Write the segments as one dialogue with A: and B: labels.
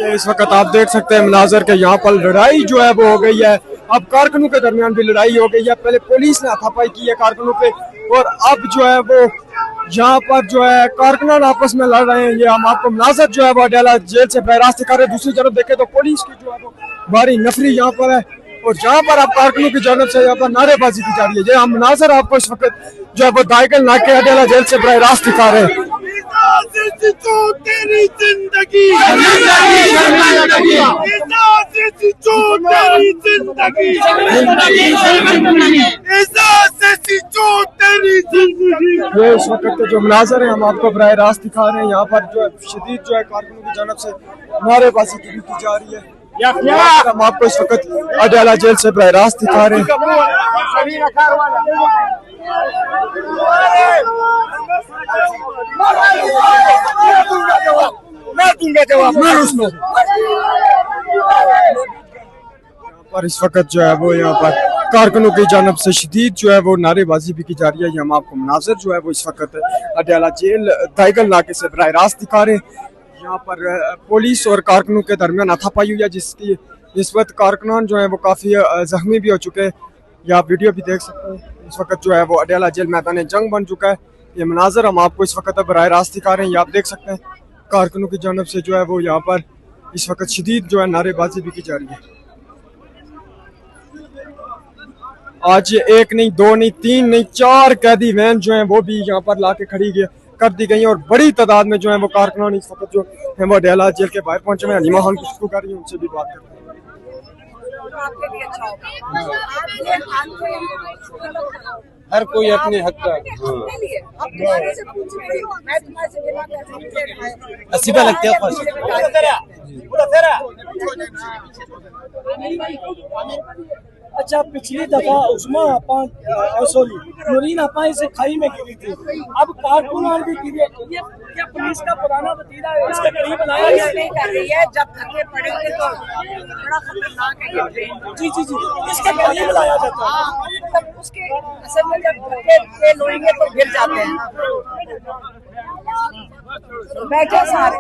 A: ये इस वक्त आप देख सकते हैं मनाजर के यहाँ पर लड़ाई जो है वो हो गई है। अब कारकुनों के दरमियान भी लड़ाई हो गई है। पहले पुलिस ने हाथापाई की है कारकुनों पे और अब जो है वो यहाँ पर जो है कारकुनान आपस में लड़ रहे हैं। ये हम आपको मनाजर जो है वो अडयाला जेल से बहरास्त दिखा रहे हैं। दूसरी तरफ देखें तो पुलिस की जो है वो भारी नफरी यहाँ पर है और जहाँ पर आप कारकुनों की जानब से यहाँ पर नारेबाजी की जा रही है। ये हम मनाजर आपको इस वक्त जो है वो दायगल नाके अडयाला जेल से बहरास्त दिखा रहे हैं।
B: तेरी जिंदगी
A: ये इस वक्त के जो मनाजर है हम आपको बराह रास्त दिखा रहे हैं। यहाँ पर जो है शदीद जो है कारकुनों की जानब से नारेबाजी की जा रही है। हम आपको इस वक्त अडयाला जेल से बराह रास्त दिखा रहे हैं। पर इस वक्त जो है वो यहाँ पर कारकुनों की जानब से शदीद जो है वो नारेबाजी भी की जा रही है। हम आपको मनाजर जो है वो इस वक्त अडयाला जेल दायगल नाके से बराह रास्त दिखा रहे हैं। यहाँ पर पुलिस और कारकुनों के दरमियान हाथापाई हुई है जिसकी इस वक्त कारकुनान जो है वो काफ़ी जख्मी भी हो चुके हैं। ये आप वीडियो भी देख सकते हैं। इस वक्त जो है वो अडयाला जेल मैदान जंग बन चुका है। ये मनाजर हम आपको इस वक्त बराह रास्त दिखा रहे हैं। ये आप देख सकते हैं कारकुनों की जानब से जो है वो यहाँ पर इस वक्त शदीद जो है नारेबाजी भी की जा रही है। आज एक नहीं, दो नहीं, तीन नहीं, 4 कैदी वैन जो है वो भी यहाँ पर ला के खड़ी कर दी गई है और बड़ी तादाद में जो है वो कारकुनान इस वक्त जो है वो अडयाला जेल के बाहर पहुंचे हुए हैं। हलीमा खान गुफ्तगू कर रही है, उनसे भी बात करते हैं।
C: हर कोई अपने हक का सीधा लगता है।
D: अच्छा, पिछली दफा उस्मा आपा सॉरी नूरीन आपा इसे खाई में गिरी थी, अब कारकुनान भी गिरे। ये पुलिस का पुराना वतीरा है, इसके करीब बनाया गया नहीं कर रही है। जब थके पड़ेंगे तो बड़ा खतरनाक है। जी जी जी, इसके करीब लाया जाता है। उसके असल में जब थके तेल होंगे तो गिर जाते हैं। बैठे सारे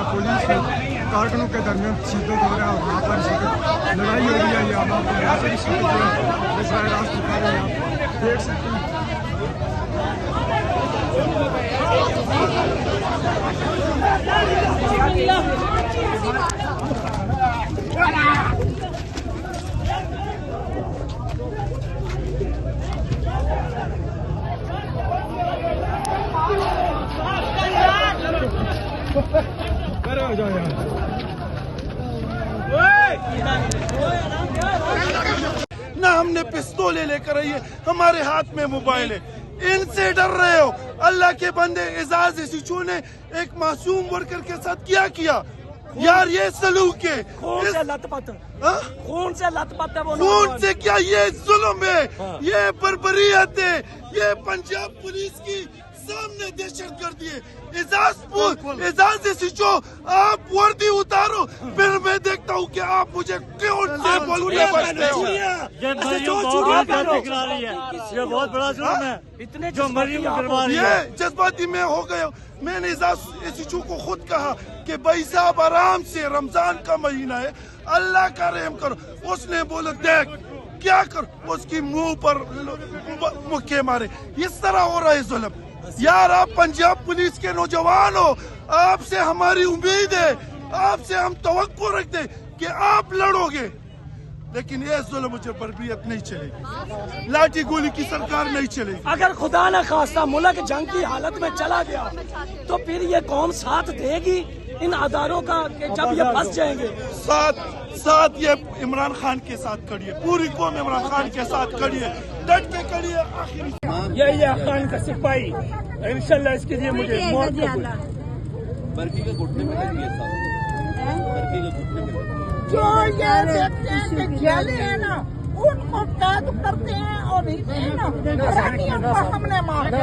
A: पुलिस कारकुनों के दरमियान शिद्दत हो रहा है और यहाँ पर लड़ाई हो रही है। ये हम आपको यहाँ से दिखा रहे हैं, देख सकते हैं।
B: ना हमने पिस्तौलें लेकर आई है, हमारे हाथ में मोबाइल है। इनसे डर रहे हो? अल्लाह के बंदे, एजाज सिचू ने एक मासूम वर्कर के साथ क्या किया यार? ये सलूक है। खून से लथपथ खून से क्या? ये जुल्म है, ये बर्बरियत है, ये पंजाब पुलिस की सामने दहशत कर दिए। एजाज सिचो, आप वर्दी उतारो, फिर मैं देखता हूँ कि आप मुझे क्यों बोल के बचते हो।
E: ये बहुत बड़ा जुर्म है, इतने जो मरीज करवा रही है।
B: ये जज्बाती में हो गए। मैंने एजाज सिचो को खुद कहा कि भाई साहब आराम से, रमजान का महीना है, अल्लाह का रहम करो। उसने बोला देख क्या कर, उसकी मुंह पर मुक्के मारे। इस तरह हो रहा है जुल्म। यार आप पंजाब पुलिस के नौजवान हो, आपसे हमारी उम्मीद है, आपसे हम तवक्को रखते हैं कि आप लड़ोगे, लेकिन ये जुल्म जबरदस्ती नहीं चलेगी, लाठी गोली की सरकार नहीं चलेगी।
D: अगर खुदा न खास्ता मुल्क जंग की हालत में चला गया तो फिर ये कौम साथ देगी इन अदारों का कि जब ये फंस जाएंगे?
B: साथ ये इमरान खान के साथ खड़ी है, पूरी कौम इमरान खान के साथ खड़ी है, डट के खड़ी है। आखिरी
E: यही है खान का सिपाही, इंशाल्लाह इसके लिए मुझे मौत कबूल।
C: बर्फी का घुटने में लगी है साहब, बर्फी का घुटने में लगी है।
F: जो ये देखते हैं कि जेले है ना, उनको कैद करते हैं और इन्हें ना रानियों को हमने मारा।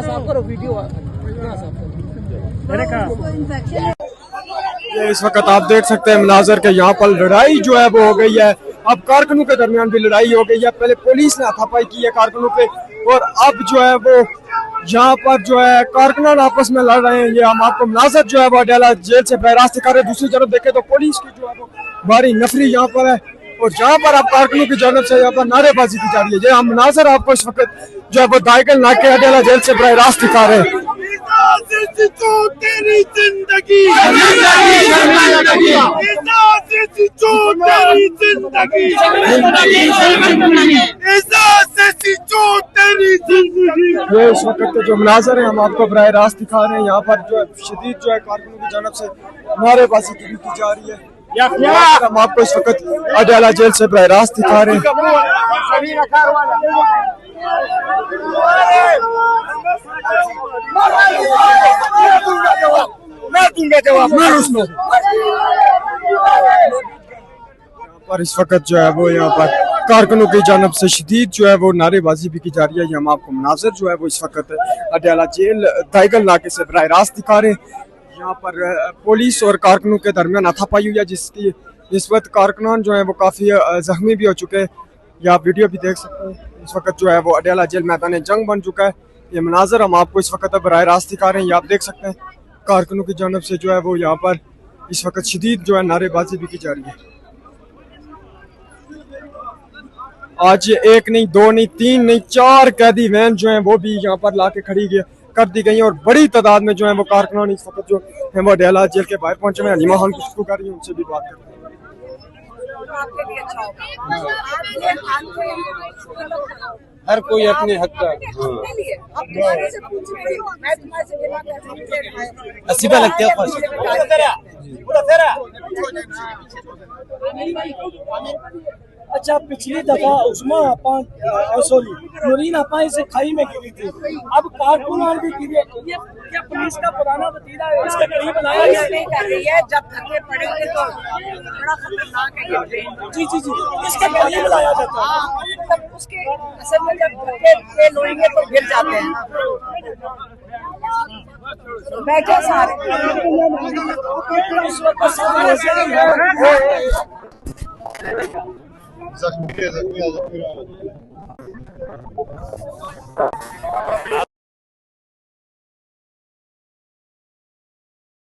A: ये इस वक्त आप देख सकते हैं मनाजर के यहाँ पर लड़ाई जो है वो हो गई है। अब कारकुनों के दरमियान भी लड़ाई हो गई है। पहले पुलिस ने हाथापाई की है कारकुनों पे, और अब जो है वो यहाँ पर जो है कारकुनान आपस में लड़ रहे हैं। ये हम आपको मनाजर जो है वो अडयाला जेल से बहरास्त दिखा रहे हैं। दूसरी तरफ देखें तो पुलिस की जो है वो भारी नफरी यहाँ पर है, और जहाँ पर आप कारकुनों की जानब से यहाँ पर नारेबाजी की जा रही है। ये हम मनाजर आपको इस वक्त जो है वो दाइगल नाके अडयाला जेल से बहरास्त दिखा रहे हैं।
B: तेरी जिंदगी
A: ये इस वक्त के जो मनाजर है हम आपको बराह रास्त दिखा रहे हैं। यहाँ पर जो है शदीद जो है कारकुनों की जानब से नारेबाजी की जा रही है। हम आपको इस वक्त अडयाला जेल से बराह रास्त दिखा रहे हैं। पर इस वक्त जो है वो यहाँ पर कारकुनों की जानब से शदीद जो है वो नारेबाजी भी की जा रही है। हम आपको मनाजर जो है वो इस वक्त अडयाला जेल दाइगल नाके से बराह रास्त दिखा रहे हैं। यहाँ पर पुलिस और कारकुनों के दरमियान हाथापाई हुई है, जिसकी इस वक्त कारकुनान जो है वो काफ़ी जख्मी भी हो चुके हैं। या आप वीडियो भी देख सकते हैं। इस वक्त जो है वो अडयाला जेल मैदान जंग बन चुका है। ये मनाजर हम आपको इस वक्त बराह रास्त दिखा रहे हैं। ये आप देख सकते हैं कारकुनों की जानब से जो है वो यहाँ पर इस वक्त शदीद जो है नारेबाजी भी की जा रही है। आज ये एक नहीं, दो नहीं, तीन नहीं, 4 कैदी वैन जो है वो भी यहाँ पर ला के खड़ी कर दी गई है, और बड़ी तादाद में जो है वो कारकुनान इस वक्त जो है वो अडयाला जेल के बाहर पहुंचे हुए हैं। हलीमा खान गुफ्तगू कर रही है, उनसे भी बात करते हैं।
C: हर कोई अपने हक का असीबा लगता है खुश।
D: अच्छा, पिछली दफा उस्मा आपा सॉरी नूरीन आपा इसे खाई में गिरी थी, अब कारकुनान भी गिरे। ये क्या पुलिस का पुराना वतीरा है? इसके करीब बनाया गया
F: नहीं कर रही है, जब थके पड़ेंगे तो बड़ा खतरनाक है ये ट्रेन।
D: जी जी जी, इसके करीब लाया जाता है।
F: तब उसके असल में जब थके तेल होंगे तो गिर जाते हैं। बैठे सारे
D: इस वक्त सारे
G: जख्मी